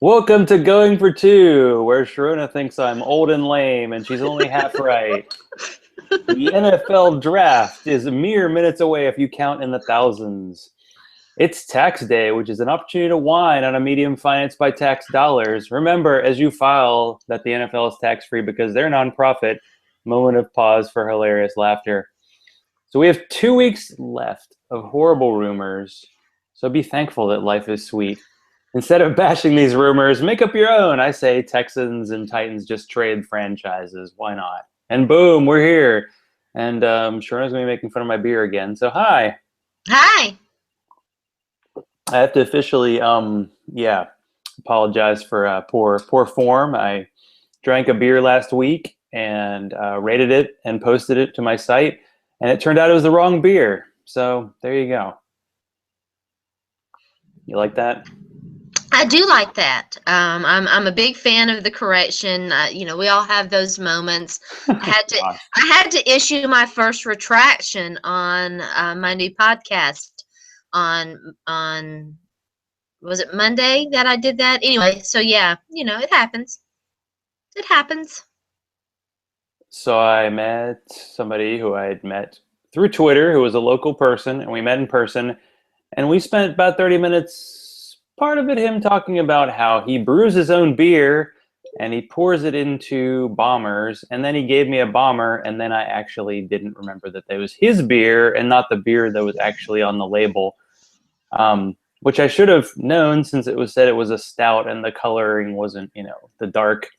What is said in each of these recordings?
Welcome to Going for Two, where Sharona thinks I'm old and lame and she's only half right. The NFL draft is mere minutes away if you count in the thousands. It's tax day, which is an opportunity to whine on a medium financed by tax dollars. Remember, as you file, that the NFL is tax free because they're nonprofit. Moment of pause for hilarious laughter. So we have 2 weeks left of horrible rumors. So be thankful that life is sweet. Instead of bashing these rumors, make up your own. I say Texans and Titans just trade franchises. Why not? And boom, we're here. And Sharona's going to be making fun of my beer again. So hi. Hi. I have to officially, apologize for poor form. I drank a beer last week and rated it and posted it to my site. And it turned out it was the wrong beer. So there you go. You like that? I do like that. I'm a big fan of the correction. We all have those moments. I had to issue my first retraction on my new podcast on was it Monday that I did that? Anyway, so yeah, it happens. It happens. So I met somebody who I had met through Twitter who was a local person, and we met in person, and we spent about 30 minutes, part of it him talking about how he brews his own beer and he pours it into bombers, and then he gave me a bomber, and then I actually didn't remember that that was his beer and not the beer that was actually on the label, which I should have known since it was said it was a stout and the coloring wasn't, the dark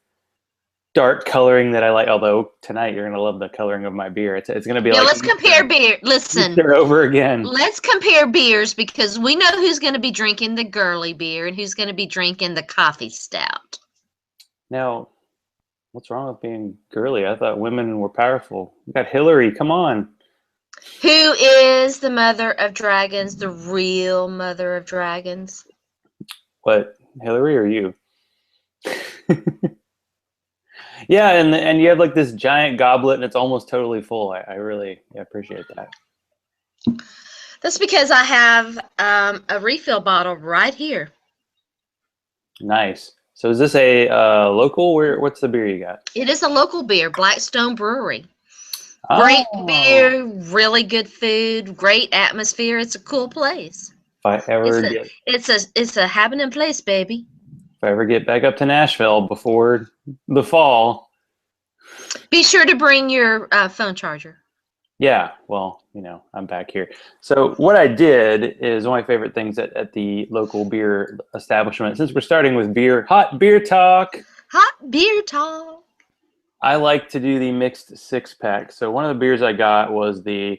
coloring that I like. Although tonight you're gonna love the coloring of my beer. It's gonna be like let's compare beer. Listen, Easter over again. Let's compare beers because we know who's going to be drinking the girly beer and who's going to be drinking the coffee stout. Now, what's wrong with being girly? I thought women were powerful. We got Hillary. Come on. Who is the mother of dragons? The real mother of dragons? What, Hillary or you? Yeah, and you have like this giant goblet and it's almost totally full. I really appreciate that. That's because I have a refill bottle right here. Nice. So is this a local? What's the beer you got? It is a local beer, Blackstone Brewery. Great beer, really good food, great atmosphere. It's a cool place. If I ever it's a happening place, baby. If I ever get back up to Nashville before the fall. Be sure to bring your phone charger. Yeah, well, I'm back here. So what I did is one of my favorite things at the local beer establishment, since we're starting with beer, hot beer talk. Hot beer talk. I like to do the mixed six-pack. So one of the beers I got was the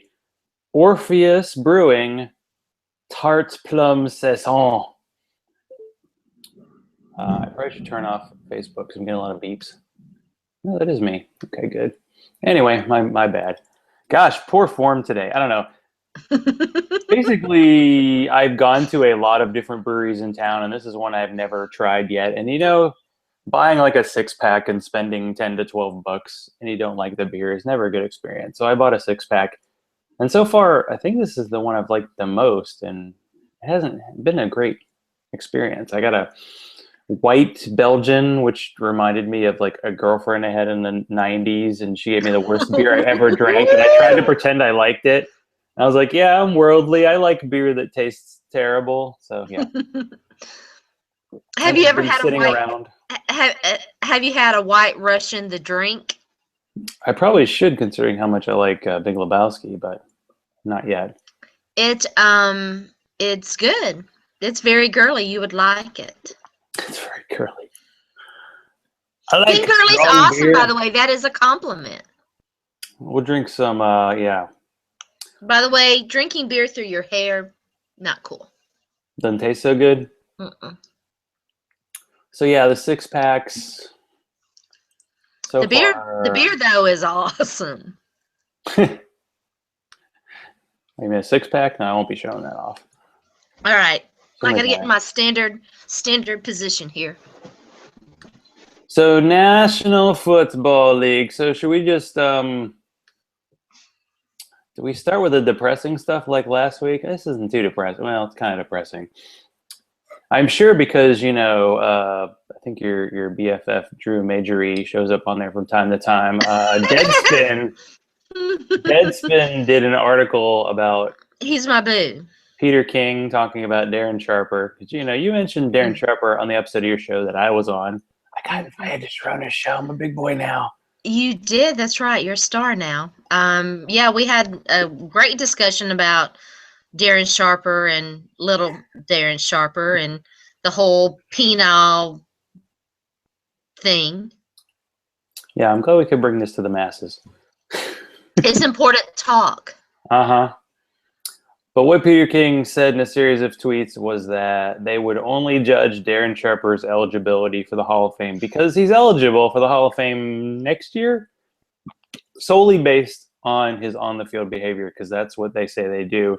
Orpheus Brewing Tart Plum Saison. I probably should turn off Facebook because I'm getting a lot of beeps. No, that is me. Okay, good. Anyway, my bad. Gosh, poor form today. I don't know. Basically, I've gone to a lot of different breweries in town, and this is one I've never tried yet. And buying like a six-pack and spending $10 to $12 and you don't like the beer is never a good experience. So I bought a six-pack. And so far, I think this is the one I've liked the most, and it hasn't been a great experience. I got a white Belgian, which reminded me of like a girlfriend I had in the 90s, and she gave me the worst beer I ever drank, and I tried to pretend I liked it. And I was like, yeah, I'm worldly. I like beer that tastes terrible. So yeah. Have you ever had sitting around? Have you had a White Russian, the drink? I probably should, considering how much I like Big Lebowski, but not yet. It's good. It's very girly. You would like it. It's very girly. Being girly is awesome, beer. By the way. That is a compliment. We'll drink some, yeah. By the way, drinking beer through your hair, not cool. Doesn't taste so good? Mm-mm. So yeah, the six-packs. The beer, though, is awesome. You mean a six-pack? No, I won't be showing that off. All right. I got to get in my standard position here. So National Football League. So should we just do we start with the depressing stuff like last week? This isn't too depressing. Well, it's kind of depressing. I'm sure because I think your BFF Drew Majory shows up on there from time to time. Deadspin did an article about He's my boo. Peter King talking about Darren Sharper. Because you mentioned Darren Sharper on the episode of your show that I was on. I got invited to Sharona's show. I'm a big boy now. You did. That's right. You're a star now. Yeah, we had a great discussion about Darren Sharper and little Darren Sharper and the whole penile thing. Yeah, I'm glad we could bring this to the masses. It's important talk. Uh-huh. But what Peter King said in a series of tweets was that they would only judge Darren Sharper's eligibility for the Hall of Fame because he's eligible for the Hall of Fame next year, solely based on his on-the-field behavior, because that's what they say they do.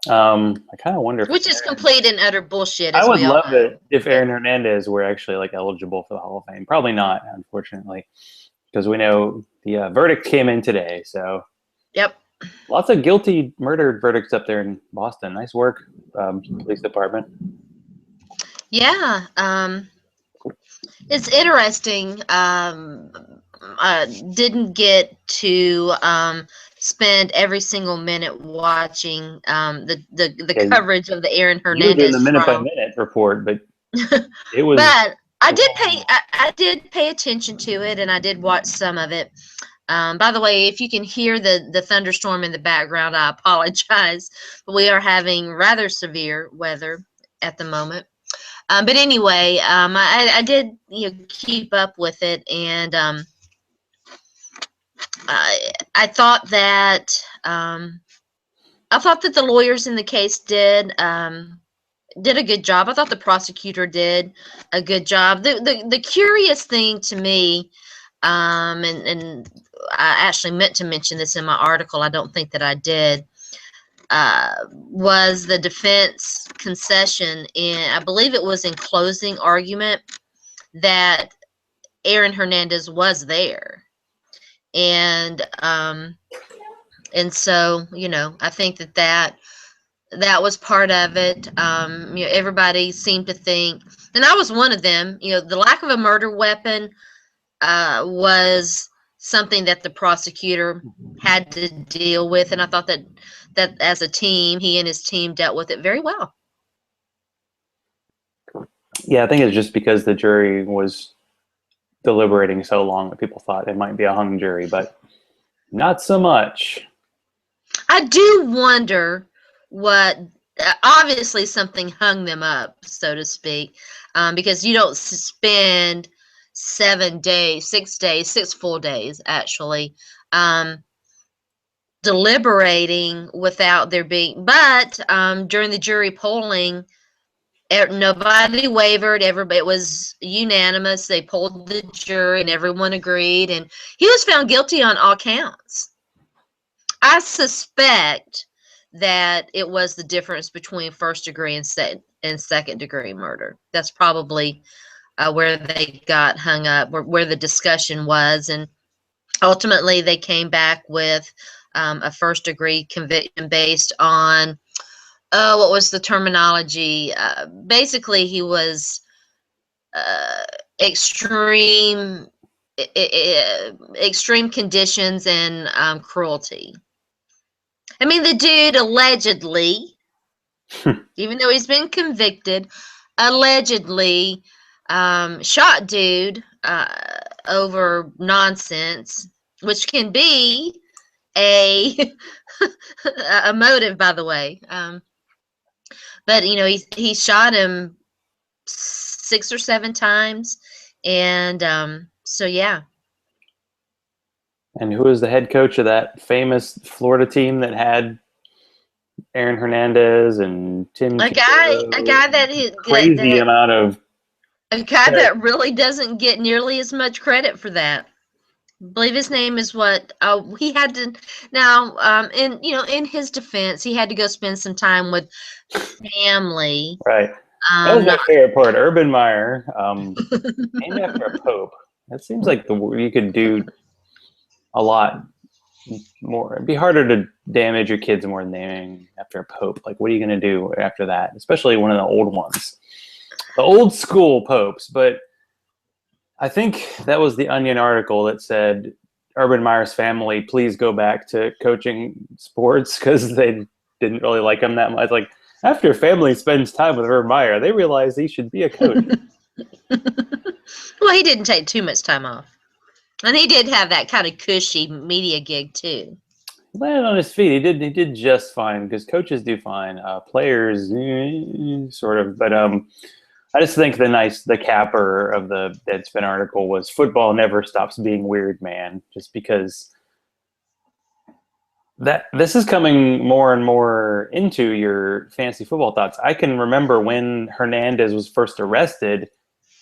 I kind of wonder. Which is complete and utter bullshit. I would love it if Aaron Hernandez were actually eligible for the Hall of Fame. Probably not, unfortunately, because we know the verdict came in today. So, yep. Lots of guilty murder verdicts up there in Boston. Nice work, police department. Yeah, it's interesting. Didn't get to spend every single minute watching the coverage of the Aaron Hernandez You were doing the minute trial. by minute report, but it was. But I did pay attention to it, and I did watch some of it. By the way, if you can hear the thunderstorm in the background, I apologize. But we are having rather severe weather at the moment. But anyway, I did keep up with it, and I thought that the lawyers in the case did a good job. I thought the prosecutor did a good job. The curious thing to me, and I actually meant to mention this in my article, I don't think that I did, was the defense concession I believe it was in closing argument, that Aaron Hernandez was there. And so, I think that was part of it. Everybody seemed to think, and I was one of them, the lack of a murder weapon was something that the prosecutor had to deal with, and I thought that as a team, he and his team dealt with it very well. Yeah, I think it's just because the jury was deliberating so long that people thought it might be a hung jury, but not so much. I do wonder what, obviously something hung them up, so to speak, because you don't spend 6 full days actually, deliberating without there being, but during the jury polling, nobody wavered. It was unanimous. They polled the jury and everyone agreed, and he was found guilty on all counts. I suspect that it was the difference between first degree and second degree murder. That's probably where they got hung up, where the discussion was, and ultimately they came back with a first degree conviction based on what was the terminology? Basically, he was extreme conditions and cruelty. I mean, the dude allegedly, even though he's been convicted, allegedly shot dude over nonsense, which can be a motive, by the way. But he shot him 6 or 7 times, and so yeah. And who was the head coach of that famous Florida team that had Aaron Hernandez and Tim? A guy that that really doesn't get nearly as much credit for that. I believe his name is what he had to now. In his defense, he had to go spend some time with family. Right. That was my favorite part. Urban Meyer, named after a pope. That seems like you could do a lot more. It'd be harder to damage your kids more than naming after a pope. Like, what are you going to do after that? Especially one of the old ones, the old school popes. But I think that was the Onion article that said Urban Meyer's family, please go back to coaching sports because they didn't really like him that much. Like, after family spends time with Urban Meyer, they realize he should be a coach. Well, he didn't take too much time off. And he did have that kind of cushy media gig too. Landed on his feet. He did just fine because coaches do fine. Players, sort of. But I just think the capper of the Deadspin article was football never stops being weird, man. Just because that this is coming more and more into your fantasy football thoughts. I can remember when Hernandez was first arrested,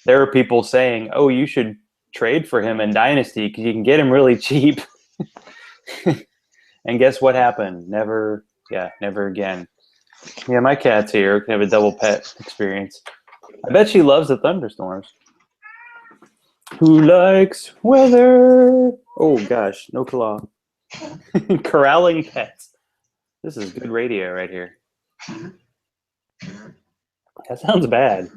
there were people saying, "Oh, you should trade for him in Dynasty because you can get him really cheap." And guess what happened? Never again. Yeah, my cat's here. Can have a double pet experience. I bet she loves the thunderstorms. Who likes weather? Oh gosh, no claw. Corralling pets. This is good radio right here. That sounds bad.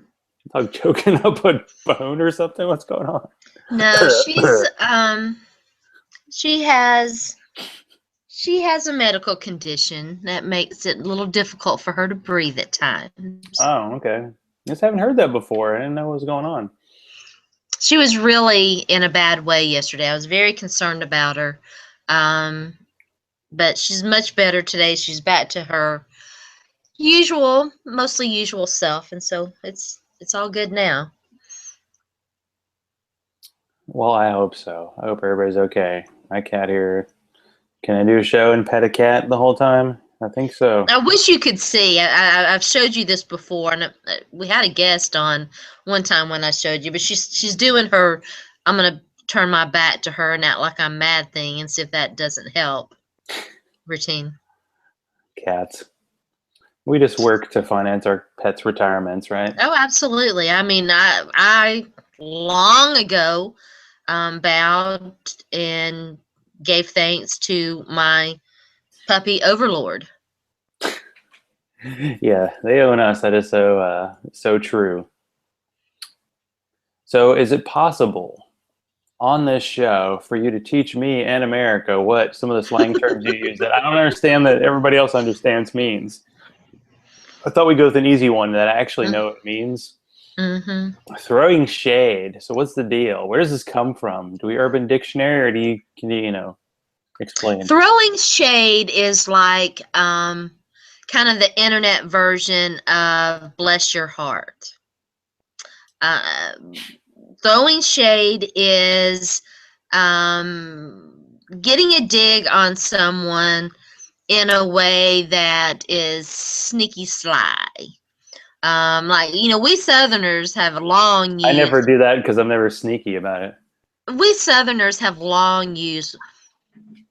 Dog choking up a bone or something? What's going on? No, she has a medical condition that makes it a little difficult for her to breathe at times. Oh, okay. I just haven't heard that before. I didn't know what was going on. She was really in a bad way yesterday. I was very concerned about her. But she's much better today. She's back to her mostly usual self, and so it's all good now. Well, I hope so. I hope everybody's okay. My cat here. Can I do a show and pet a cat the whole time? I think so. I wish you could see. I've showed you this before, and we had a guest on one time when I showed you, but she's doing her, I'm going to turn my back to her and act like I'm mad thing and see if that doesn't help routine. Cats. We just work to finance our pets' retirements, right? Oh, absolutely. I mean, I long ago bowed and gave thanks to my puppy overlord. Yeah, they own us. That is so true. So, is it possible on this show for you to teach me and America what some of the slang terms you use that I don't understand that everybody else understands means? I thought we'd go with an easy one that I actually know what it means. Mm-hmm. Throwing shade. So what's the deal? Where does this come from? Do we Urban Dictionary, or can you explain? Throwing shade is like kind of the internet version of bless your heart. Throwing shade is getting a dig on someone in a way that is sneaky sly. Like, we Southerners have long used... I never do that because I'm never sneaky about it. We Southerners have long used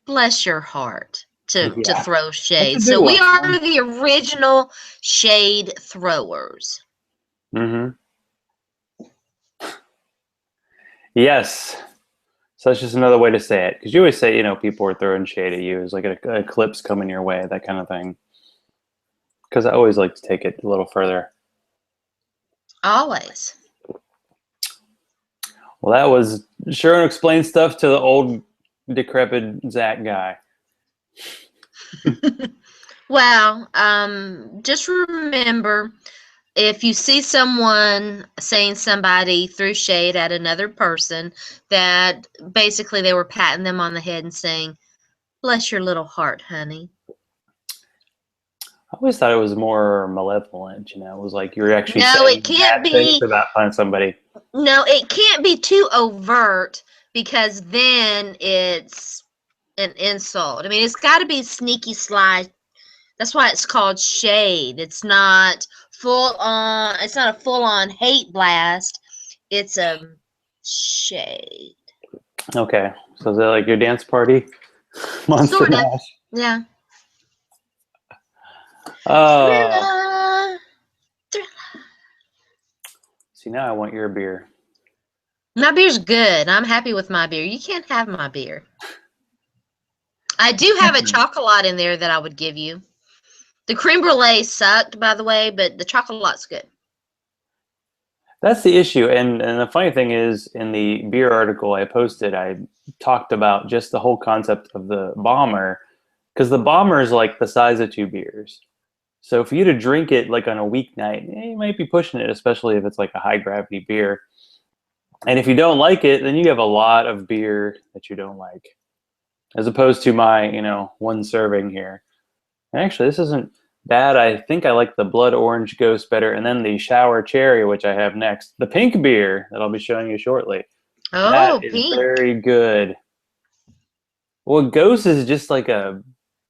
bless your heart to throw shade. So we are the original shade throwers. Mm-hmm. Yes. So that's just another way to say it. Because you always say, people are throwing shade at you. It's like an eclipse coming your way, that kind of thing. Because I always like to take it a little further. Always. Well, that was Sharona explains stuff to the old, decrepit Zach guy. Well, just remember, if you see someone saying somebody threw shade at another person, that basically they were patting them on the head and saying, bless your little heart, honey. I always thought it was more malevolent, It was like you're actually saying bad things about somebody. No, it can't be too overt because then it's an insult. I mean, it's got to be sneaky sly. That's why it's called shade. It's not full on. It's not a full on hate blast. It's a shade. Okay, so is that like your dance party? Monster sort of. Mash. Yeah. Oh. See, now I want your beer. My beer's good. I'm happy with my beer. You can't have my beer. I do have a chocolate in there that I would give you. The creme brulee sucked, by the way, but the chocolate's good. That's the issue. And the funny thing is, in the beer article I posted, I talked about just the whole concept of the bomber, because the bomber is like the size of 2 beers. So for you to drink it like on a weeknight, you might be pushing it, especially if it's like a high gravity beer. And if you don't like it, then you have a lot of beer that you don't like, as opposed to my, 1 serving here. And actually, this isn't bad. I think I like the Blood Orange Ghost better, and then the Shower Cherry, which I have next. The pink beer that I'll be showing you shortly. Oh, That is pink. very good. Well, Ghost is just like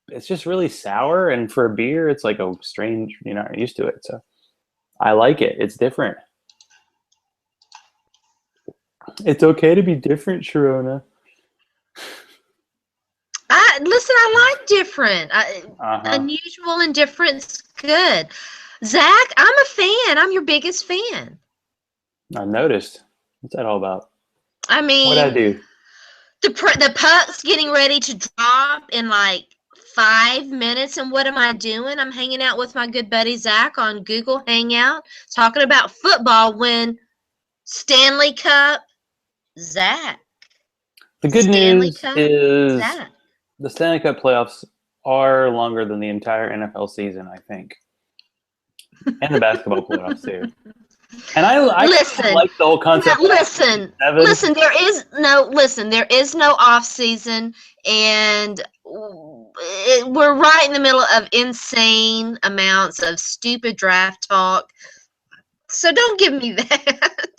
it's just really sour, and for a beer, it's like a strange, you're not used to it. So I like it. It's different. It's okay to be different, Sharona. Listen, I like different. Unusual and different's good. Zach, I'm a fan. I'm your biggest fan. I noticed. What's that all about? I mean, what'd I do? The puck's getting ready to drop in like 5 minutes, and what am I doing? I'm hanging out with my good buddy Zach on Google Hangout, talking about football. When Stanley Cup, Zach. The good news Cup, is Zach. The Stanley Cup playoffs are longer than the entire NFL season, I think, and the basketball playoffs too. And I like the whole concept. Listen. There is no off season, and we're right in the middle of insane amounts of stupid draft talk. So don't give me that.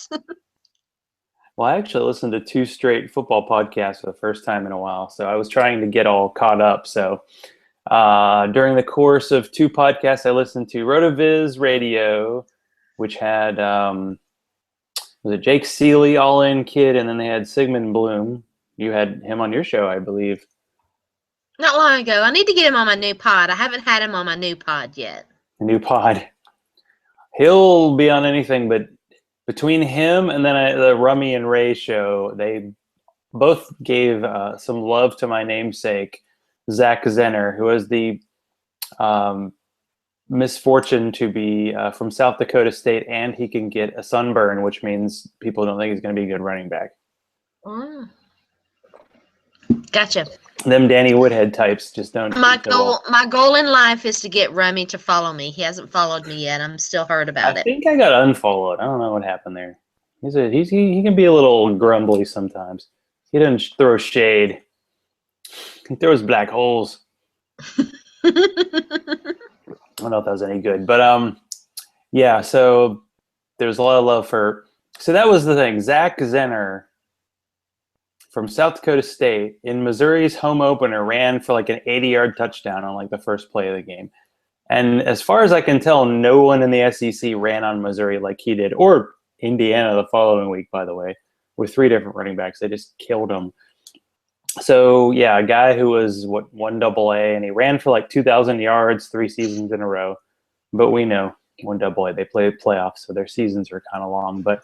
Well, I actually listened to 2 straight football podcasts for the first time in a while, so I was trying to get all caught up. So during the course of 2 podcasts, I listened to RotoViz Radio, which had was it Jake Seeley, All In Kid, and then they had Sigmund Bloom. You had him on your show, I believe. Not long ago. I need to get him on my new pod. I haven't had him on my new pod yet. A new pod. He'll be on anything, but between him and then the Rummy and Ray show, they both gave some love to my namesake, Zach Zenner, who has the misfortune to be from South Dakota State, and he can get a sunburn, which means people don't think he's going to be a good running back. Gotcha. Them Danny Woodhead types just don't. My goal in life is to get Rummy to follow me. He hasn't followed me yet. I'm still hurt about it. I think I got unfollowed. I don't know what happened there. He can be a little grumbly sometimes. He doesn't throw shade. He throws black holes. I don't know if that was any good, but yeah. So there's a lot of love for. So that was the thing. Zach Zenner from South Dakota State in Missouri's home opener ran for like an 80-yard touchdown on like the first play of the game. And as far as I can tell, no one in the SEC ran on Missouri like he did, or Indiana the following week, by the way, with 3 different running backs. They just killed him. So yeah, a guy who was 1 AA, and he ran for like 2,000 yards 3 seasons in a row. But we know 1 AA, they play playoffs, so their seasons are kind of long. But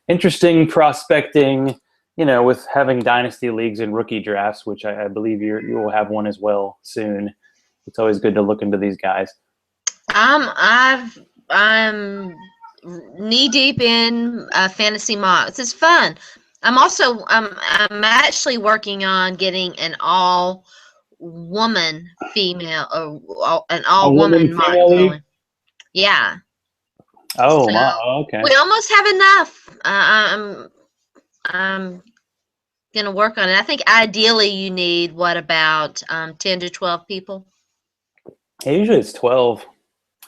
interesting prospecting. With having dynasty leagues and rookie drafts, which I believe you will have one as well soon. It's always good to look into these guys. I'm knee deep in fantasy mocks. It's fun. I'm actually working on getting an all woman female or an all woman mock going. Yeah. Oh, so okay. We almost have enough. I'm gonna work on it. I think ideally you need about 10 to 12 people. Yeah, usually it's 12. I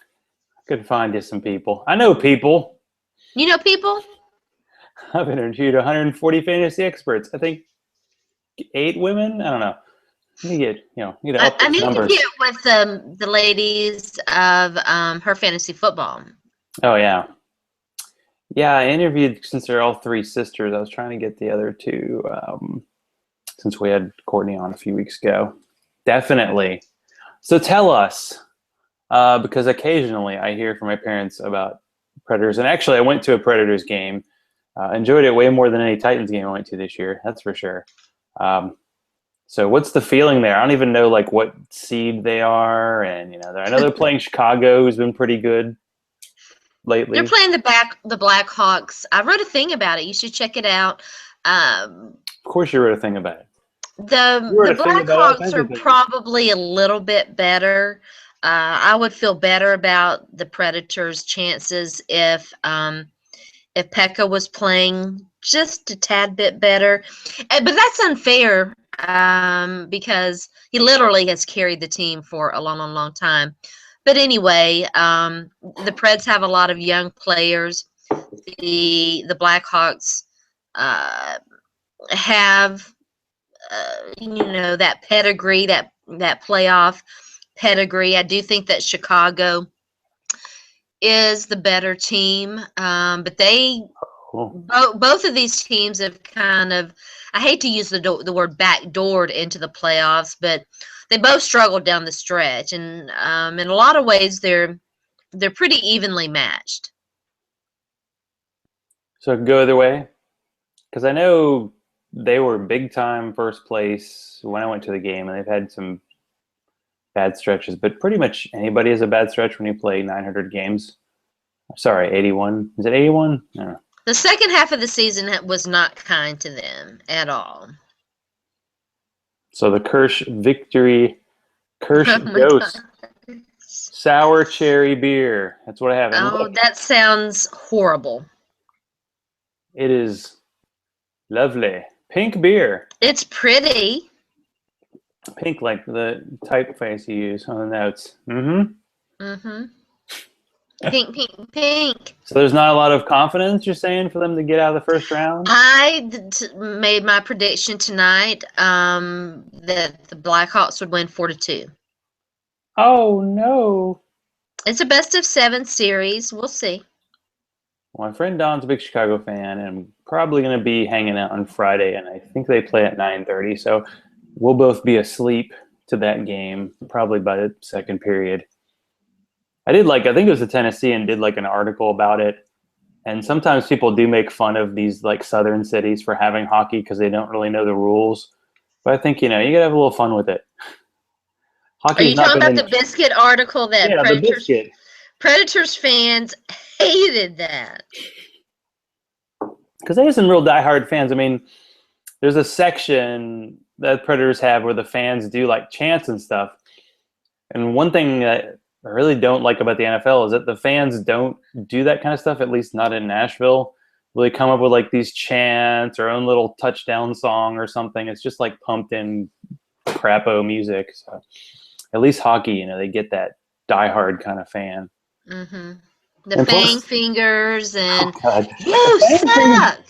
could find you some people. I know people. You know people? I've interviewed 140 fantasy experts. I think 8 women. I don't know. You get I need to get with the ladies of her fantasy football. Oh yeah. Yeah, I interviewed, since they're all 3 sisters, I was trying to get the other 2 since we had Courtney on a few weeks ago. Definitely. So tell us, because occasionally I hear from my parents about Predators. And actually, I went to a Predators game. Enjoyed it way more than any Titans game I went to this year. That's for sure. So what's the feeling there? I don't even know like what seed they are, and I know they're playing Chicago, who's been pretty good They're lately. playing the Blackhawks. I wrote a thing about it. You should check it out. Um, Of course, you wrote a thing about it. You the wrote a thing about all Blackhawks kinds are of things. probably a little bit better. I would feel better about the Predators' chances if Pekka was playing just a tad bit better. But that's unfair because he literally has carried the team for a long, long, long time. But anyway, the Preds have a lot of young players. The Blackhawks uh, have that pedigree, that playoff pedigree. I do think that Chicago is the better team, but Cool. both of these teams have kind of, I hate to use the word backdoored into the playoffs, but they both struggled down the stretch, and in a lot of ways they're pretty evenly matched. So it can go either way, because I know they were big time first place when I went to the game, and they've had some bad stretches. But pretty much anybody has a bad stretch when you play 900 games. Sorry, 81. Is it 81? No. The second half of the season was not kind to them at all. So the Kirsch Victory, Kirsch Oh my Ghost god. Sour Cherry Beer. That's what I have. And Oh, look, that sounds horrible. it is lovely. Pink beer. It's pretty. Pink like the typeface you use on the notes. Mm-hmm. Mm-hmm. Pink, pink, pink. So there's not a lot of confidence, you're saying, for them to get out of the first round? Made my prediction tonight that the Blackhawks would win 4-2. Oh, no. It's a best of 7 series. We'll see. Well, my friend Don's a big Chicago fan, and I'm probably going to be hanging out on Friday, and I think they play at 9:30, so we'll both be asleep to that game, probably by the second period. I think it was the Tennessean did like an article about it, and sometimes people do make fun of these like southern cities for having hockey because they don't really know the rules. But I think, you gotta have a little fun with it. Are Hockey's you not talking been about in, the Biscuit article that yeah, the biscuit. Predators fans hated that? Because they have some real diehard fans. I mean, there's a section that Predators have where the fans do like chants and stuff. And one thing that I really don't like about the NFL is that the fans don't do that kind of stuff, at least not in Nashville. Really come up with like these chants or own little touchdown song or something. It's just like pumped in crapo music. So at least hockey, they get that diehard kind of fan. Mm-hmm. The And Fang plus, Fingers oh and god, you suck.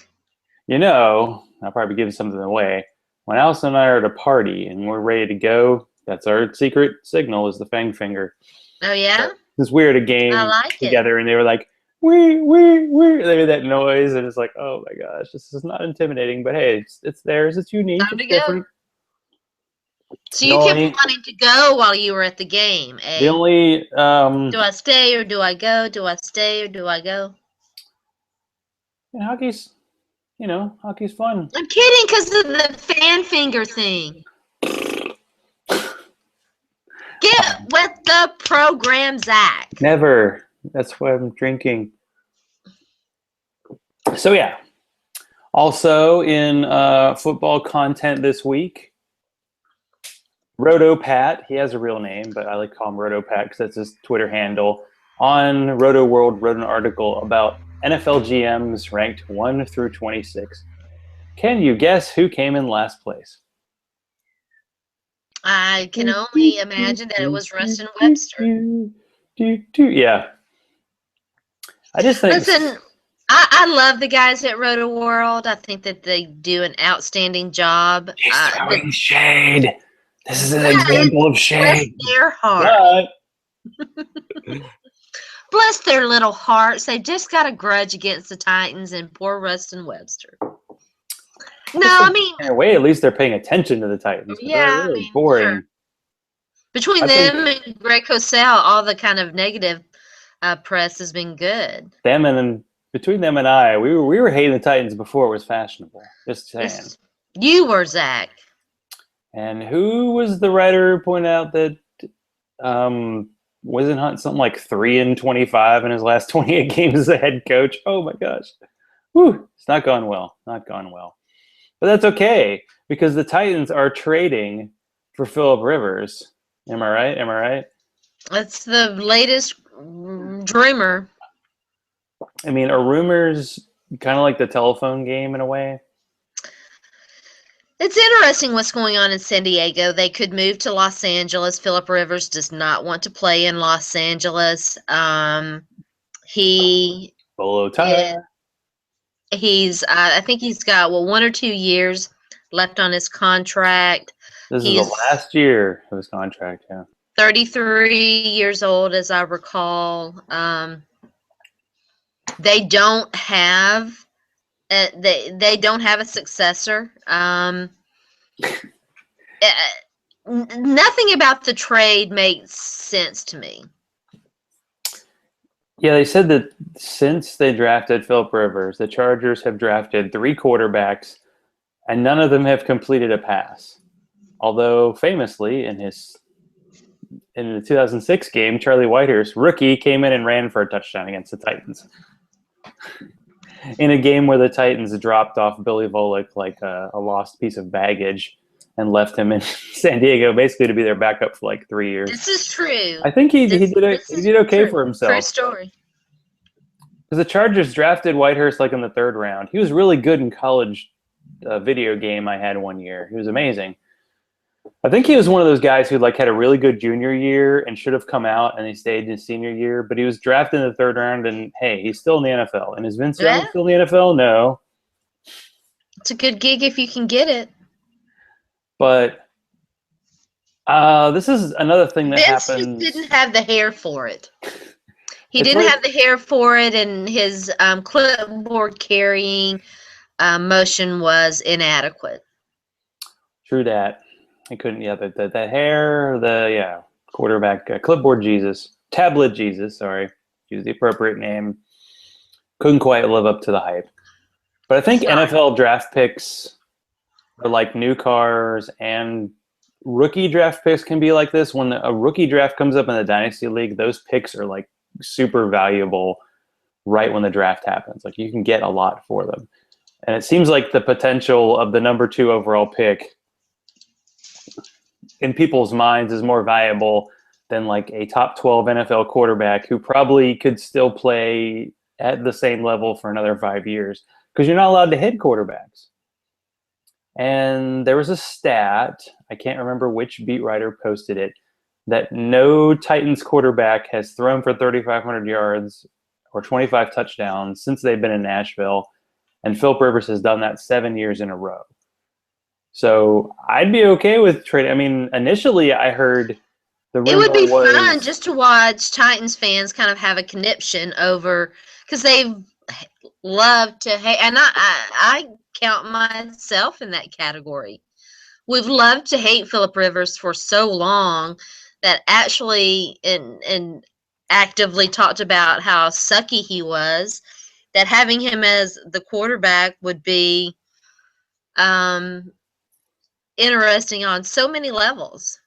I'll probably give something away. When Allison and I are at a party and we're ready to go, that's our secret signal is the Fang Finger. Oh yeah, It's weird a I game like it. together and they were like, wee. They made that noise and it's like, oh my gosh, this is not intimidating, but hey, it's theirs, it's unique, Time it's to go. different. So The you kept only, wanting to go while you were at the game, eh? the only, Do I stay or do I go? Do I stay or do I go? hockey's, hockey's fun. I'm kidding because of the fan finger thing. Get with the program, Zach. Never. That's why I'm drinking. So yeah. Also in football content this week, RotoPat, he has a real name, but I like to call him RotoPat because that's his Twitter handle. On Roto World wrote an article about NFL GMs ranked 1 through 26. Can you guess who came in last place? I can only imagine that it was Rustin Webster. Yeah. I just think... Listen, I love the guys at Roto World. I think that they do an outstanding job. He's throwing shade. This is an example of shade. Bless their heart. But... Bless their little hearts. They just got a grudge against the Titans and poor Rustin Webster. No, I mean... Wait, at least they're paying attention to the Titans. Yeah, they're really boring. Sure. Between them and Greg Cosell, all the kind of negative press has been good. Between them and I, we were hating the Titans before it was fashionable. Just saying. You were, Zach. And who was the writer who pointed out that wasn't Hunt something like 3-25 in his last 28 games as a head coach? Oh my gosh. Whew, it's not gone well. Not gone well. But that's okay because the Titans are trading for Phillip Rivers. Am I right? Am I right? That's the latest dreamer. I mean, are rumors kind of like the telephone game in a way? It's interesting what's going on in San Diego. They could move to Los Angeles. Phillip Rivers does not want to play in Los Angeles. He Bolo is, tie. I think he's got 1 or 2 years left on his contract. This is the He's last year of his contract. Yeah. 33 years old, as I recall. They don't have they don't have a successor. Nothing about the trade makes sense to me. Yeah, they said that since they drafted Phillip Rivers, the Chargers have drafted 3 quarterbacks, and none of them have completed a pass. Although famously, in the 2006 game, Charlie Whitehurst, rookie, came in and ran for a touchdown against the Titans. In a game where the Titans dropped off Billy Volek like a lost piece of baggage and left him in San Diego basically to be their backup for like 3 years. This is true. I think he did okay true. for himself. True story. Because the Chargers drafted Whitehurst like in the 3rd round. He was really good in college video game I had one year. He was amazing. I think he was one of those guys who like had a really good junior year and should have come out, and he stayed in his senior year. But he was drafted in the 3rd round, and hey, he's still in the NFL. And is Vince Young still in the NFL? No. It's a good gig if you can get it. But this is another thing that Vince happens. just didn't have the hair for it. He didn't have the hair for it, and his clipboard carrying motion was inadequate. True that. He couldn't. Yeah, the hair, quarterback, clipboard Jesus, tablet Jesus. Sorry, use the appropriate name. Couldn't quite live up to the hype. But I think NFL draft picks are like new cars, and rookie draft picks can be like this. When a rookie draft comes up in the Dynasty League, those picks are like super valuable right when the draft happens. Like you can get a lot for them. And it seems like the potential of the number 2 overall pick in people's minds is more valuable than like a top 12 NFL quarterback who probably could still play at the same level for another 5 years because you're not allowed to hit quarterbacks. And there was a stat, I can't remember which beat writer posted it, that no Titans quarterback has thrown for 3,500 yards or 25 touchdowns since they've been in Nashville. And Phillip Rivers has done that 7 years in a row. So I'd be okay with trading. I mean, initially I heard the rumor it would be fun just to watch Titans fans kind of have a conniption over, because they love to hate, and I count myself in that category. We've loved to hate Phillip Rivers for so long that actually and actively talked about how sucky he was, that having him as the quarterback would be interesting on so many levels.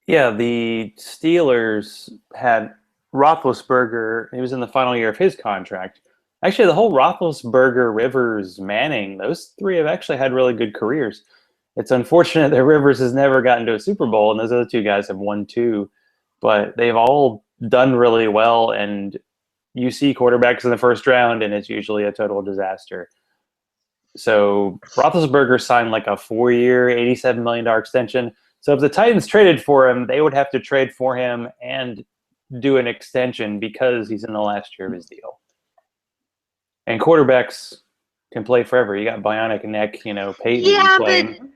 Yeah, the Steelers had Roethlisberger. He was in the final year of his contract. Actually, the whole Roethlisberger, Rivers, Manning, those 3 have actually had really good careers. It's unfortunate that Rivers has never gotten to a Super Bowl, and those other 2 guys have won 2. But they've all done really well, and you see quarterbacks in the 1st round, and it's usually a total disaster. So Roethlisberger signed like a 4-year, $87 million extension. So if the Titans traded for him, they would have to trade for him and do an extension because he's in the last year of his deal. And quarterbacks can play forever. You got bionic neck, Peyton.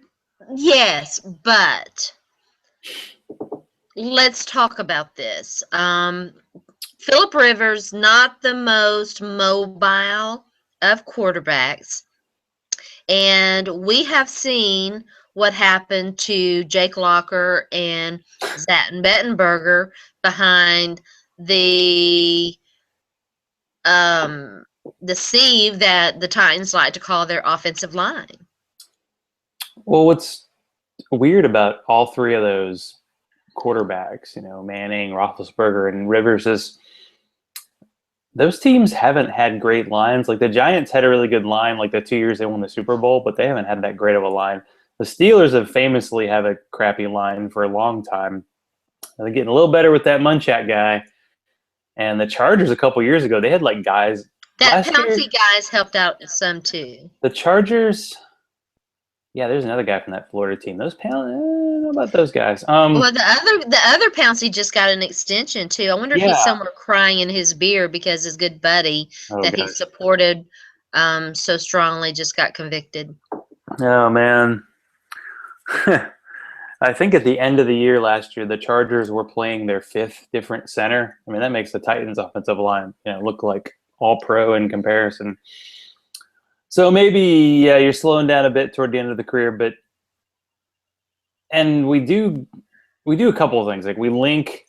Yeah, but let's talk about this. Phillip Rivers, not the most mobile of quarterbacks. And we have seen what happened to Jake Locker and Zach Bettenberger behind the sieve that the Titans like to call their offensive line. Well, what's weird about all three of those quarterbacks, Manning, Roethlisberger, and Rivers, is those teams haven't had great lines. Like the Giants had a really good line like the 2 years they won the Super Bowl, but they haven't had that great of a line. The Steelers have famously had a crappy line for a long time. They're getting a little better with that Munchak guy. And the Chargers a couple years ago, they had like guys. That Last year, Pouncey guy's helped out some too. the Chargers, yeah, there's another guy from that Florida team. Those Pound, I don't know about those guys. Well, the other Pouncey just got an extension too. I wonder if he's Yeah. somewhere crying in his beer because his good buddy Oh, that he gosh. supported so strongly just got convicted. Oh, man. I think at the end of the year last year, the Chargers were playing their fifth different center. I mean, that makes the Titans' offensive line look like all pro in comparison. So maybe, yeah, you're slowing down a bit toward the end of the career, and we do a couple of things. Like we link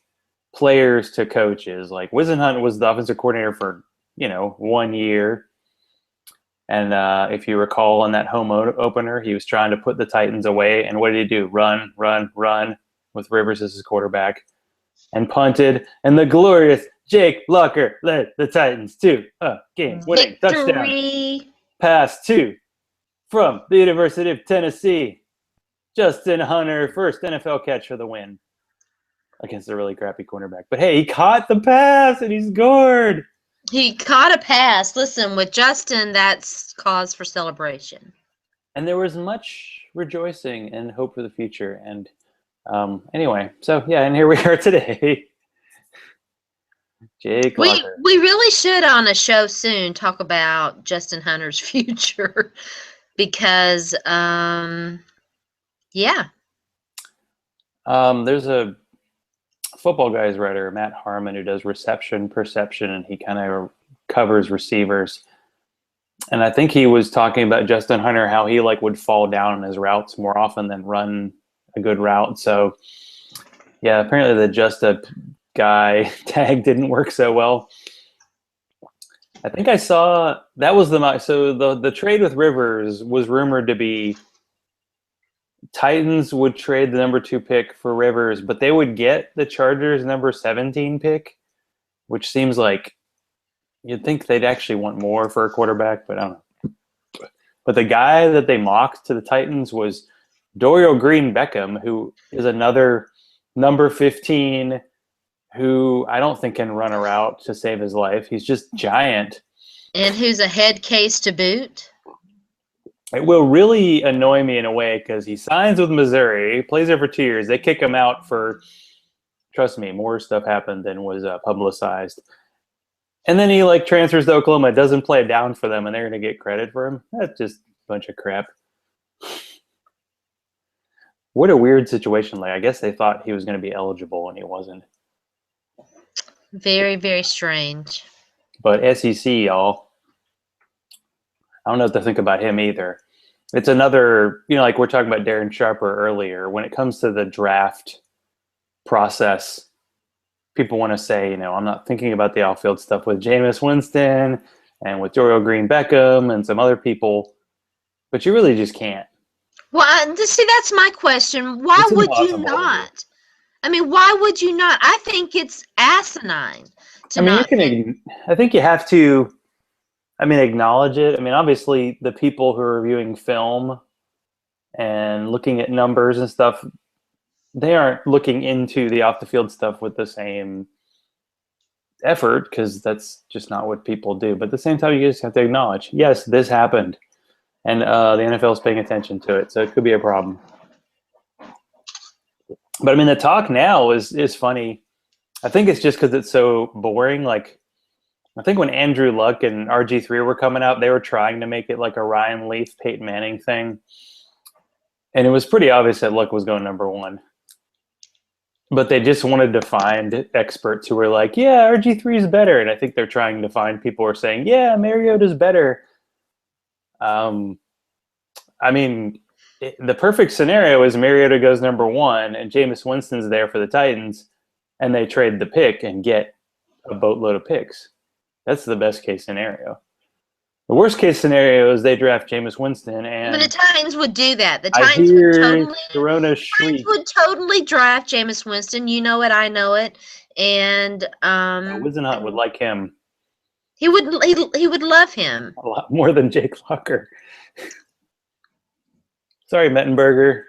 players to coaches. Like Wisenhunt was the offensive coordinator for 1 year. And if you recall in that home opener, he was trying to put the Titans away. And what did he do? Run, run, run with Rivers as his quarterback. And punted. And the glorious Jake Locker led the Titans to a game-winning touchdown pass to from the University of Tennessee. Justin Hunter, first NFL catch for the win against a really crappy cornerback. But hey, he caught the pass and he scored. He caught a pass. Listen, with Justin, that's cause for celebration. And there was much rejoicing and hope for the future. And anyway, so yeah, and here we are today. Jake Locker. We really should on a show soon talk about Justin Hunter's future because, yeah. There's a Football Guys writer, Matt Harmon, who does reception perception, and he kind of covers receivers. And I think he was talking about Justin Hunter, how he would fall down on his routes more often than run a good route. So yeah, apparently the just a guy tag didn't work so well. I think I saw that was the trade with Rivers was rumored to be Titans would trade the number 2 pick for Rivers, but they would get the Chargers number 17 pick, which seems like you'd think they'd actually want more for a quarterback, but I don't know. But the guy that they mocked to the Titans was Dorial Green-Beckham, who is another number 15 who I don't think can run a route to save his life. He's just giant. And who's a head case to boot? It will really annoy me in a way because he signs with Missouri, he plays there for 2 years. They kick him out for, trust me, more stuff happened than was publicized. And then he transfers to Oklahoma, doesn't play down for them, and they're going to get credit for him. That's just a bunch of crap. What a weird situation. I guess they thought he was going to be eligible and he wasn't. Very, very strange. But SEC, y'all. I don't know what to think about him either. It's another, like we're talking about Darren Sharper earlier. When it comes to the draft process, people want to say, I'm not thinking about the off-field stuff with Jameis Winston and with Dorial Green-Beckham and some other people, but you really just can't. Well, see, that's my question. Why would you not? I mean, why would you not? I think it's asinine. I think you have to. Acknowledge it. Obviously, the people who are reviewing film and looking at numbers and stuff, they aren't looking into the off-the-field stuff with the same effort because that's just not what people do. But at the same time, you just have to acknowledge, yes, this happened. And the NFL is paying attention to it, so it could be a problem. But, the talk now is funny. I think it's just because it's so boring. I think when Andrew Luck and RG3 were coming out, they were trying to make it like a Ryan Leaf, Peyton Manning thing. And it was pretty obvious that Luck was going number 1. But they just wanted to find experts who were like, yeah, RG3 is better. And I think they're trying to find people who are saying, yeah, Mariota's better. The perfect scenario is Mariota goes number 1 and Jameis Winston's there for the Titans and they trade the pick and get a boatload of picks. That's the best case scenario. The worst case scenario is they draft Jameis Winston, But the and Titans would do that. The I Titans would hear totally Sharona Titans shriek. would totally draft Jameis Winston. You know it, I know it. And Wizenhunt would like him he would love him. a lot more than Jake Locker. Sorry, Mettenberger.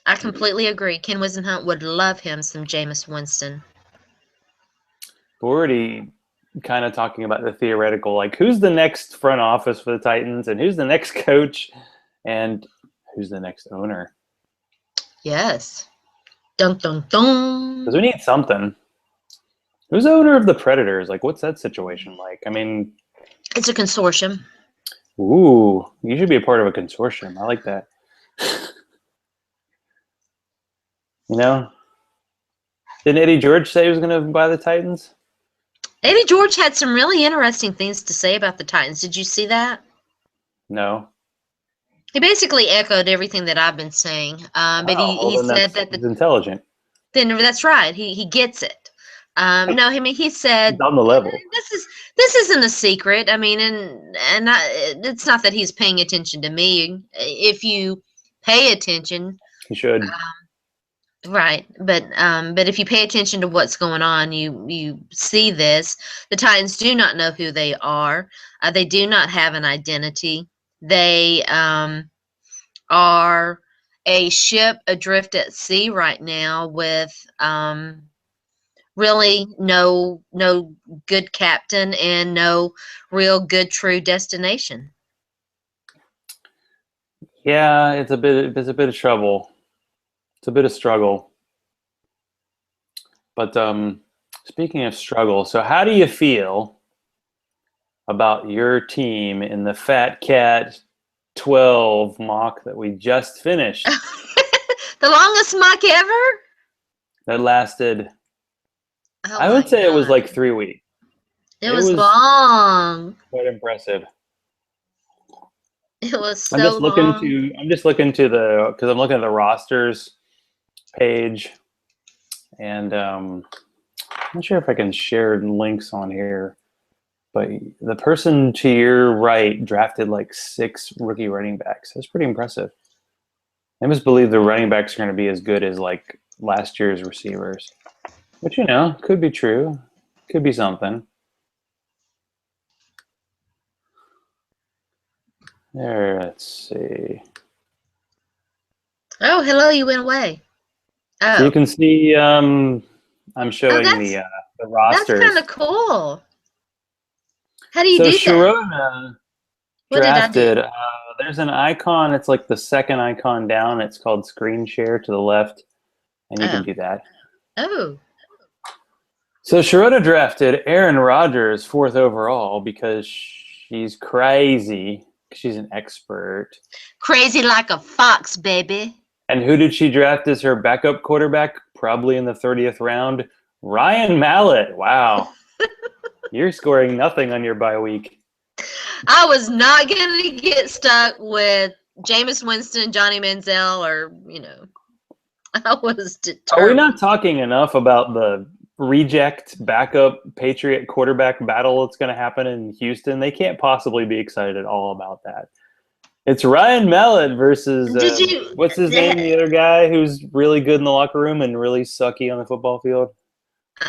I completely agree. Ken Wisenhunt would love him some Jameis Winston. We're already kind of talking about the theoretical, like who's the next front office for the Titans, and who's the next coach, and who's the next owner. Yes. Dun dun dun. Because we need something. Who's the owner of the Predators? Like, what's that situation like? I mean, it's a consortium. Ooh, you should be a part of a consortium. I like that. You know? Didn't Eddie George say he was going to buy the Titans? Eddie George had some really interesting things to say about the Titans. Did you see that? No. He basically echoed everything that I've been saying. But he said that he's intelligent. Then that's right. He gets it. No, I mean he said He's on the level. This isn't a secret. I mean, it's not that he's paying attention to me. If you pay attention, he should. Right, but if you pay attention to what's going on, you see this. The Titans do not know who they are. They do not have an identity. They are a ship adrift at sea right now with really no good captain and no real good true destination. Yeah, it's a bit of trouble. It's a bit of struggle. But speaking of struggle, so how do you feel about your team in the Fat Cat 12 mock that we just finished? The longest mock ever? That lasted, I would say it was like 3 weeks. It was long. Quite impressive. It was so long. I'm just looking to because I'm looking at the rosters page, and I'm not sure if I can share links on here, but the person to your right drafted like 6 rookie running backs. That's pretty impressive. I must believe the running backs are going to be as good as like last year's receivers, which, could be true. Could be something. There, let's see. Oh, hello, you went away. Oh. So you can see I'm showing the rosters. That's kind of cool. How do you do that? So Sharona drafted, there's an icon. It's like the second icon down. It's called screen share to the left, and you can do that. Oh. So Sharona drafted Aaron Rodgers 4th overall because she's crazy. She's an expert. Crazy like a fox, baby. And who did she draft as her backup quarterback? Probably in the 30th round. Ryan Mallett. Wow. You're scoring nothing on your bye week. I was not going to get stuck with Jameis Winston, Johnny Manziel, or, I was determined. Are we not talking enough about the reject backup Patriot quarterback battle that's going to happen in Houston? They can't possibly be excited at all about that. It's Ryan Mallett versus what's his name? The other guy who's really good in the locker room and really sucky on the football field.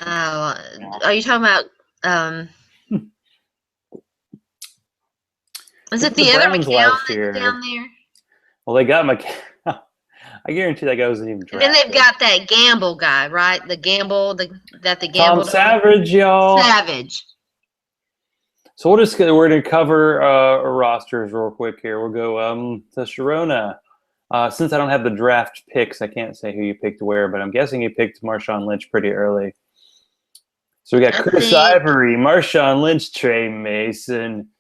Oh, are you talking about? Is it the other McCown down there? Well, they got McCown. I guarantee that guy wasn't even drafted. And then they've got that Gamble guy, right? The Gamble, Tom Savage, y'all. Savage. So we're going to cover rosters real quick here. We'll go to Sharona. Since I don't have the draft picks, I can't say who you picked where, but I'm guessing you picked Marshawn Lynch pretty early. So we got Chris Ivory, Marshawn Lynch, Trey Mason,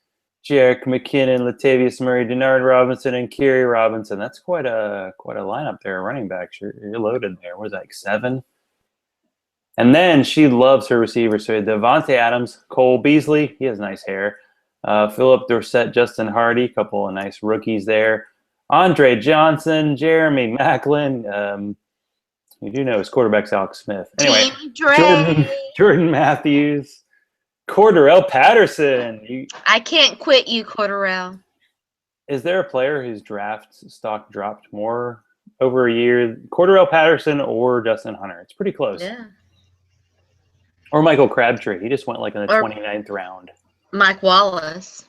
Jerick McKinnon, Latavius Murray, Denard Robinson, and Kerry Robinson. That's quite a lineup there, running backs. You're loaded there. What is that, like 7? And then she loves her receivers. So Devontae Adams, Cole Beasley, he has nice hair. Philip Dorsett, Justin Hardy, a couple of nice rookies there. Andre Johnson, Jeremy Maclin. You do know his quarterback's Alex Smith. Anyway, Jordan Matthews, Cordarrelle Patterson. I can't quit you, Cordarrelle. Is there a player whose draft stock dropped more over a year? Cordarrelle Patterson or Justin Hunter? It's pretty close. Yeah. Or Michael Crabtree. He just went like in the Or 29th round. Mike Wallace.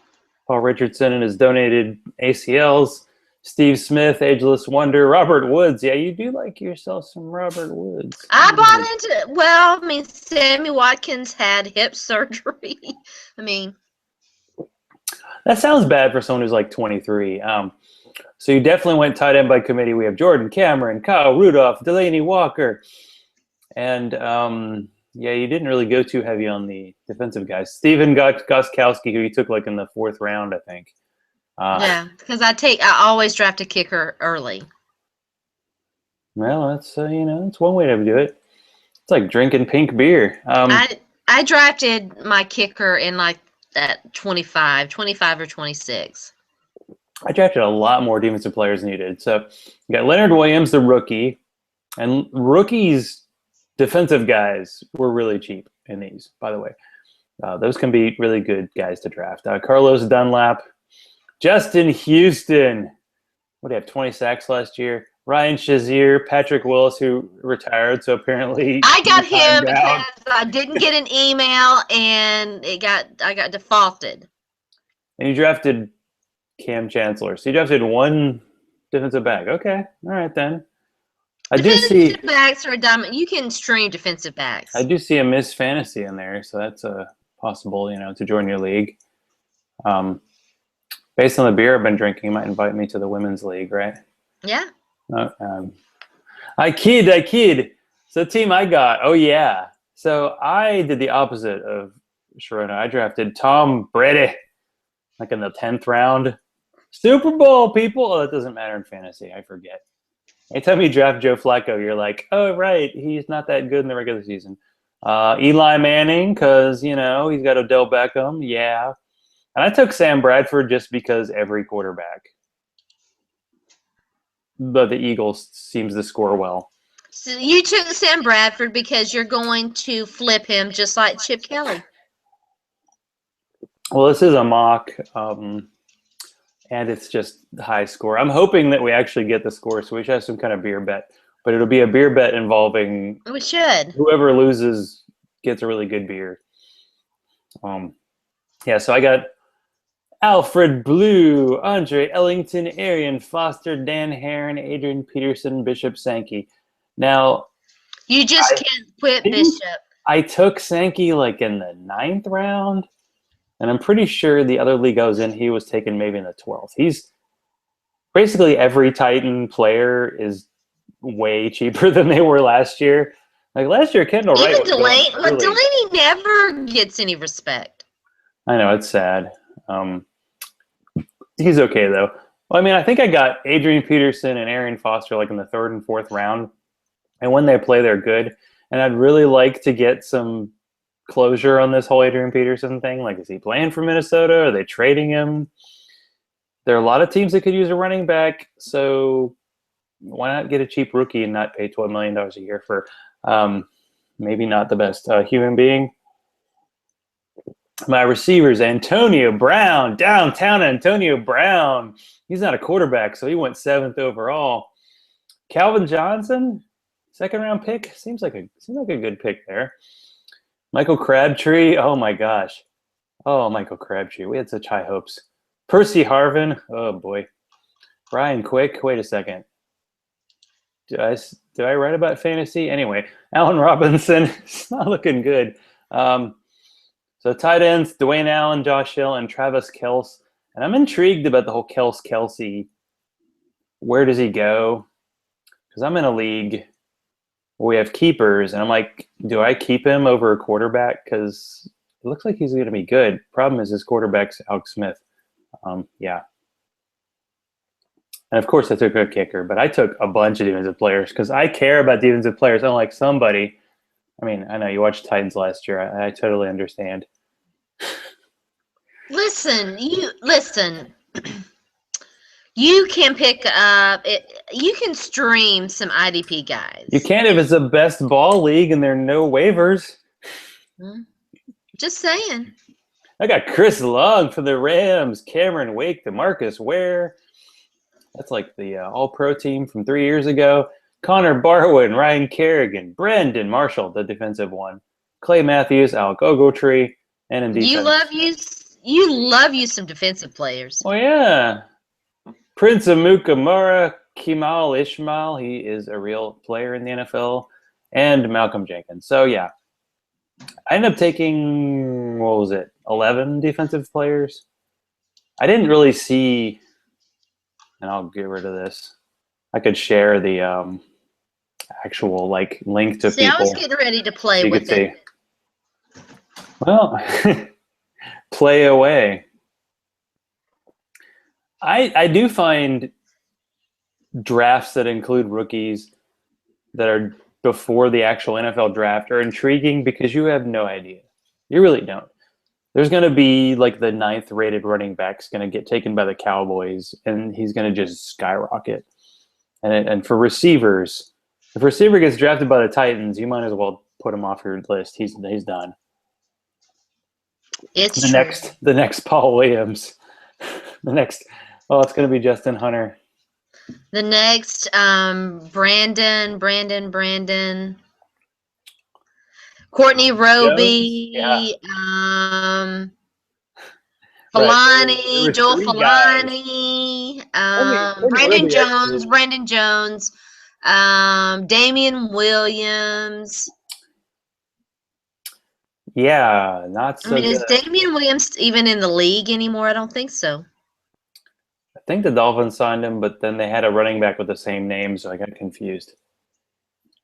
Paul Richardson and his donated ACLs. Steve Smith, Ageless Wonder. Robert Woods. Yeah, you do like yourself some Robert Woods. I bought into it. Well, I mean, Sammy Watkins had hip surgery. I mean, that sounds bad for someone who's like 23. So you definitely went tight end by committee. We have Jordan Cameron, Kyle Rudolph, Delaney Walker. And, yeah, you didn't really go too heavy on the defensive guys. Steven Gostkowski, who you took like in the 4th round, I think. yeah, because I always draft a kicker early. Well, that's it's one way to do it. It's like drinking pink beer. I drafted my kicker in like that 25 or 26. I drafted a lot more defensive players than you did. So you got Leonard Williams, the rookie, and rookies, defensive guys were really cheap in these, by the way. Those can be really good guys to draft. Carlos Dunlap, Justin Houston. What do you have, 20 sacks last year? Ryan Shazier, Patrick Willis, who retired, so apparently I got him because I didn't get an email and I got defaulted. And you drafted Cam Chancellor. So you drafted one defensive back. Okay. All right then. Defensive backs are dumb. You can stream defensive backs. I do see a Miss Fantasy in there, so that's a possible, to join your league. Based on the beer I've been drinking, you might invite me to the women's league, right? Yeah. I kid. So the team I got, oh yeah. So I did the opposite of Sharona. I drafted Tom Brady, like in the 10th round. Super Bowl, people. Oh, that doesn't matter in fantasy. I forget. Anytime you draft Joe Flacco, you're like, oh, right, he's not that good in the regular season. Eli Manning, because, he's got Odell Beckham. Yeah. And I took Sam Bradford just because every quarterback. But the Eagles seems to score well. So you took Sam Bradford because you're going to flip him just like Chip Kelly. Well, this is a mock, and it's just high score. I'm hoping that we actually get the score, so we should have some kind of beer bet. But it'll be a beer bet involving we should. Whoever loses gets a really good beer. Yeah, so I got Alfred Blue, Andre Ellington, Arian Foster, Dan Heron, Adrian Peterson, Bishop Sankey. Now, you just can't quit Bishop. I took Sankey like in the 9th round, and I'm pretty sure the other league I was in, he was taken maybe in the 12th. He's basically every Titan player is way cheaper than they were last year. Like last year, Kendall Wright. Even Delaney never gets any respect. I know, it's sad. He's okay though. Well, I mean, I think I got Adrian Peterson and Arian Foster like in the 3rd and 4th round, and when they play, they're good. And I'd really like to get some closure on this whole Adrian Peterson thing. Like, is he playing for Minnesota? Are they trading him? There are a lot of teams that could use a running back, so why not get a cheap rookie and not pay $12 million a year for maybe not the best human being? My receivers, Antonio Brown, downtown Antonio Brown. He's not a quarterback, so he went 7th overall. Calvin Johnson, 2nd round pick. Seems like a good pick there. Michael Crabtree. Oh my gosh. Oh, Michael Crabtree. We had such high hopes. Percy Harvin. Oh boy. Brian Quick. Wait a second. Did I write about fantasy? Anyway, Allen Robinson. It's not looking good. So tight ends, Dwayne Allen, Josh Hill, and Travis Kelce. And I'm intrigued about the whole Kelsey. Where does he go? Because I'm in a league where we have keepers, and I'm like, do I keep him over a quarterback? Because it looks like he's going to be good. Problem is his quarterback's Alex Smith. Yeah. And, of course, I took a kicker, but I took a bunch of defensive players because I care about defensive players. Unlike somebody. I mean, I know you watched Titans last year. I totally understand. Listen. You can pick up it. You can stream some IDP guys. You can if it's the best ball league and there are no waivers. Just saying. I got Chris Long for the Rams, Cameron Wake, DeMarcus Ware. That's like the All-Pro team from 3 years ago. Connor Barwin, Ryan Kerrigan, Brandon Marshall, the defensive one, Clay Matthews, Alec Ogletree, and in defense. You love you some defensive players. Oh yeah, Prince Amukamara, Kemal Ishmael. He is a real player in the NFL, and Malcolm Jenkins. So yeah, I ended up taking 11 defensive players. I didn't really see, and I'll get rid of this. I could share the actual link to people. I was getting ready to play with it. Well, play away. I do find drafts that include rookies that are before the actual NFL draft are intriguing because you have no idea. You really don't. There's going to be like the 9th rated running back's going to get taken by the Cowboys, and he's going to just skyrocket. And for receivers, if a receiver gets drafted by the Titans, you might as well put him off your list. He's done. It's the next Paul Williams. It's going to be Justin Hunter. The next Brandon. Courtney Roby, Falani, Joel Falani, Brandon Jones, Damian Williams. Yeah, not so good. Is Damian Williams even in the league anymore? I don't think so. I think the Dolphins signed him, but then they had a running back with the same name, so I got confused.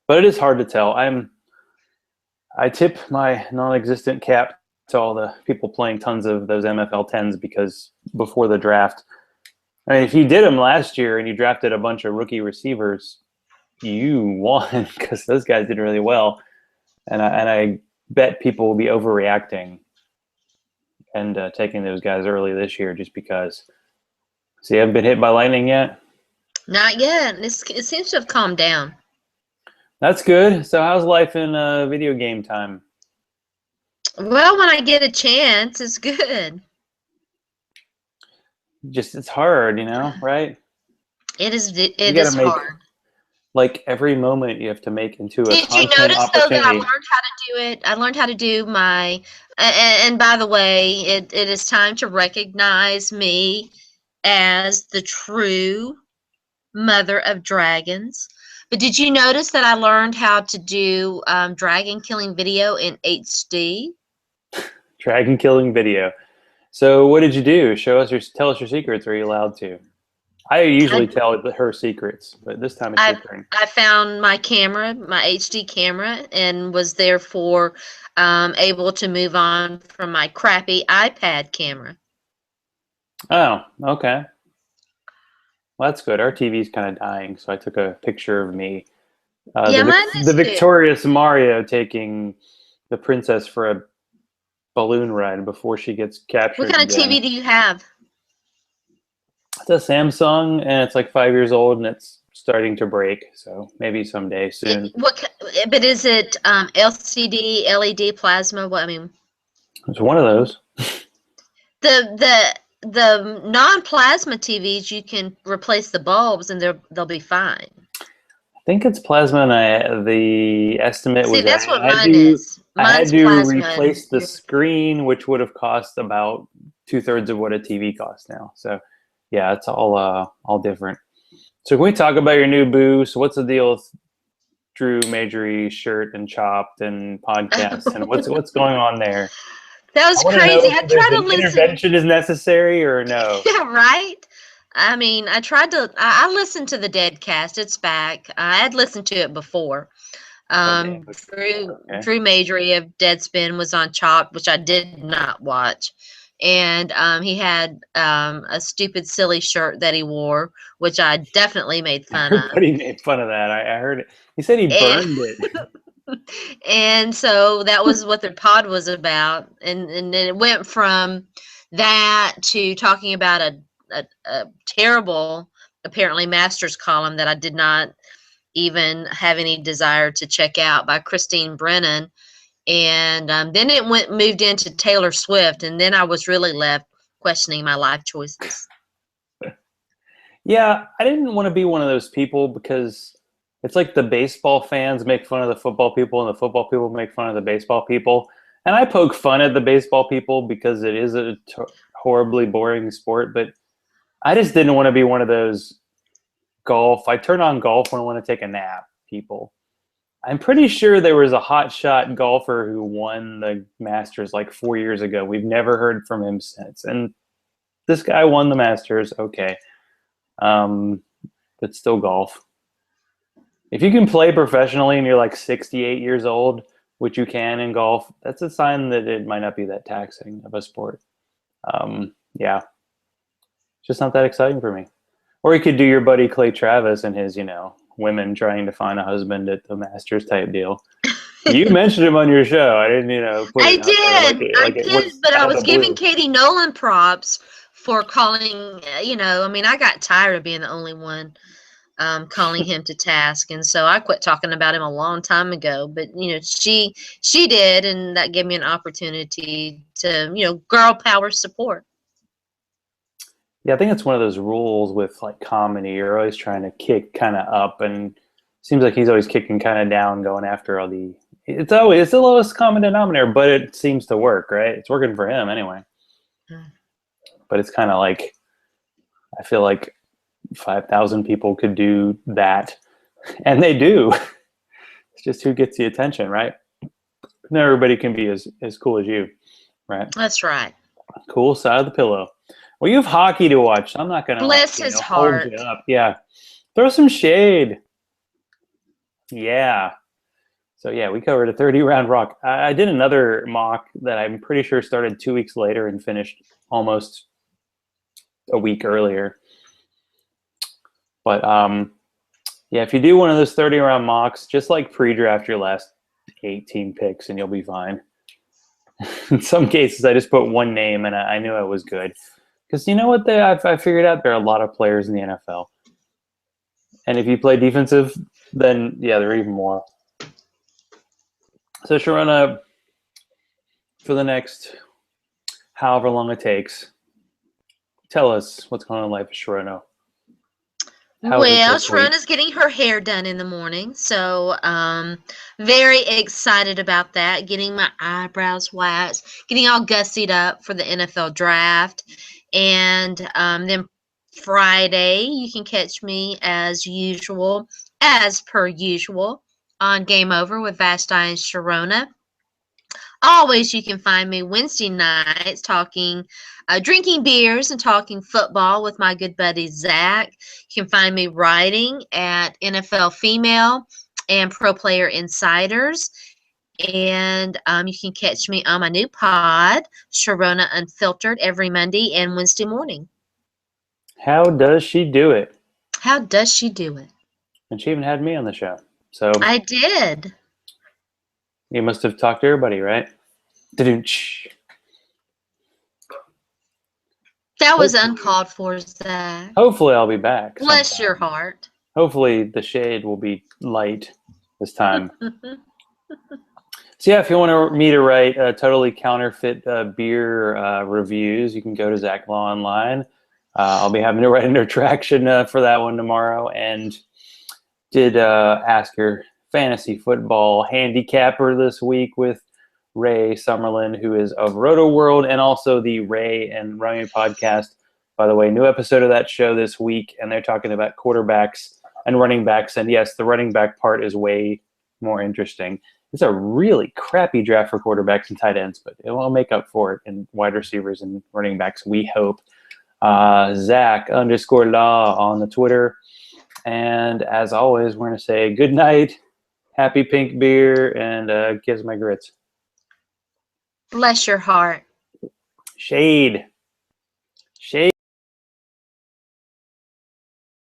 But it is hard to tell. I tip my non-existent cap to all the people playing tons of those MFL 10s because before the draft, I mean, if you did them last year and you drafted a bunch of rookie receivers, you won because those guys did really well. And I bet people will be overreacting and taking those guys early this year just because. So you haven't been hit by lightning yet? Not yet. It seems to have calmed down. That's good. So how's life in video game time? Well, when I get a chance, it's good. Just it's hard, right? It is. It is hard. Like every moment you have to make into a content opportunity. Did you notice though that I learned how to do it? I learned how to do my. And by the way, it is time to recognize me as the true mother of dragons. But did you notice that I learned how to do dragon killing video in HD? Dragon killing video. So what did you do? Tell us your secrets. Are you allowed to? I usually tell her secrets, but this time it's your turn. I found my camera, my HD camera, and was therefore able to move on from my crappy iPad camera. Oh, okay. Well, that's good. Our TV's kind of dying, so I took a picture of me. The victorious Mario taking the princess for a balloon ride before she gets captured. What kind of TV do you have? It's a Samsung, and it's like 5 years old, and it's starting to break. So maybe someday soon. But is it LCD, LED, plasma? What I mean? It's one of those. The non-plasma TVs, you can replace the bulbs, and they'll be fine. I think it's plasma, and the estimate was that's what mine is. I had to replace the screen, which would have cost about 2/3 of what a TV costs now. So, yeah, it's all different. So, can we talk about your new boo? So, what's the deal with Drew Majory shirt and Chopped and podcast, and what's going on there? That was crazy. I tried to listen. Intervention is necessary or no? Yeah, right. I mean, I tried to. I listened to the Deadcast. It's back. I had listened to it before. Drew Majory of Deadspin was on Chopped, which I did not watch, and he had a stupid, silly shirt that he wore, which I definitely made fun of. Everybody made fun of that. I heard it. He said he burned it. And so that was what their pod was about, and then it went from that to talking about a terrible, apparently, Masters column that I did not even have any desire to check out by Christine Brennan And then it moved into Taylor Swift, and then I was really left questioning my life choices. Yeah, I didn't want to be one of those people because it's like the baseball fans make fun of the football people and the football people make fun of the baseball people. And I poke fun at the baseball people because it is a horribly boring sport, but I just didn't want to be one of those golf. I turn on golf when I want to take a nap people. I'm pretty sure there was a hotshot golfer who won the Masters like 4 years ago. We've never heard from him since. And this guy won the Masters. Okay. But still golf. If you can play professionally and you're like 68 years old, which you can in golf, that's a sign that it might not be that taxing of a sport. Yeah. It's just not that exciting for me. Or you could do your buddy Clay Travis and his, women trying to find a husband at the Masters type deal. You mentioned him on your show. I didn't, put it out there I did, but I was giving Katie Nolan props for calling, I got tired of being the only one calling him to task, and so I quit talking about him a long time ago. But she did, and that gave me an opportunity to girl power support. Yeah, I think it's one of those rules with like comedy. You're always trying to kick kind of up, and seems like he's always kicking kind of down, going after all the. It's the lowest common denominator, but it seems to work, right? It's working for him anyway. But it's kind of like, I feel like 5,000 people could do that, and they do. It's just who gets the attention, right? Not everybody can be as cool as you, right? That's right. Cool side of the pillow. Well, you have hockey to watch. I'm not going to bless his heart. Hold you up. Yeah. Throw some shade. Yeah. So, yeah, we covered a 30-round rock. I did another mock that I'm pretty sure started 2 weeks later and finished almost a week earlier. But, yeah, if you do one of those 30-round mocks, just like pre-draft your last 18 picks and you'll be fine. In some cases, I just put one name and I knew I was good. Because you know what? I figured out there are a lot of players in the NFL. And if you play defensive, then, yeah, there are even more. So, Sharona, for the next however long it takes, tell us what's going on in life of Sharona. Well, Sharona's getting her hair done in the morning, so very excited about that. Getting my eyebrows waxed, getting all gussied up for the NFL draft. And then Friday, you can catch me as per usual, on Game Over with Vashti and Sharona. Always, you can find me Wednesday nights drinking beers and talking football with my good buddy Zach. You can find me writing at NFL Female and Pro Player Insiders. And you can catch me on my new pod, Sharona Unfiltered, every Monday and Wednesday morning. How does she do it? How does she do it? And she even had me on the show. So I did. You must have talked to everybody, right? That was uncalled for, Zach. Hopefully I'll be back. Bless your heart. Hopefully the shade will be light this time. So yeah, if you want me to write totally counterfeit beer reviews, you can go to Zach Law Online. I'll be having to write an attraction for that one tomorrow. And did ask your fantasy football handicapper this week with Ray Summerlin, who is of Roto World and also the Ray and Rummy podcast. By the way, new episode of that show this week, and they're talking about quarterbacks and running backs. And yes, the running back part is way more interesting. It's a really crappy draft for quarterbacks and tight ends, but it will make up for it in wide receivers and running backs, we hope. Zach_Law on the Twitter. And as always, we're going to say good night, happy pink beer, and kiss my grits. Bless your heart. Shade.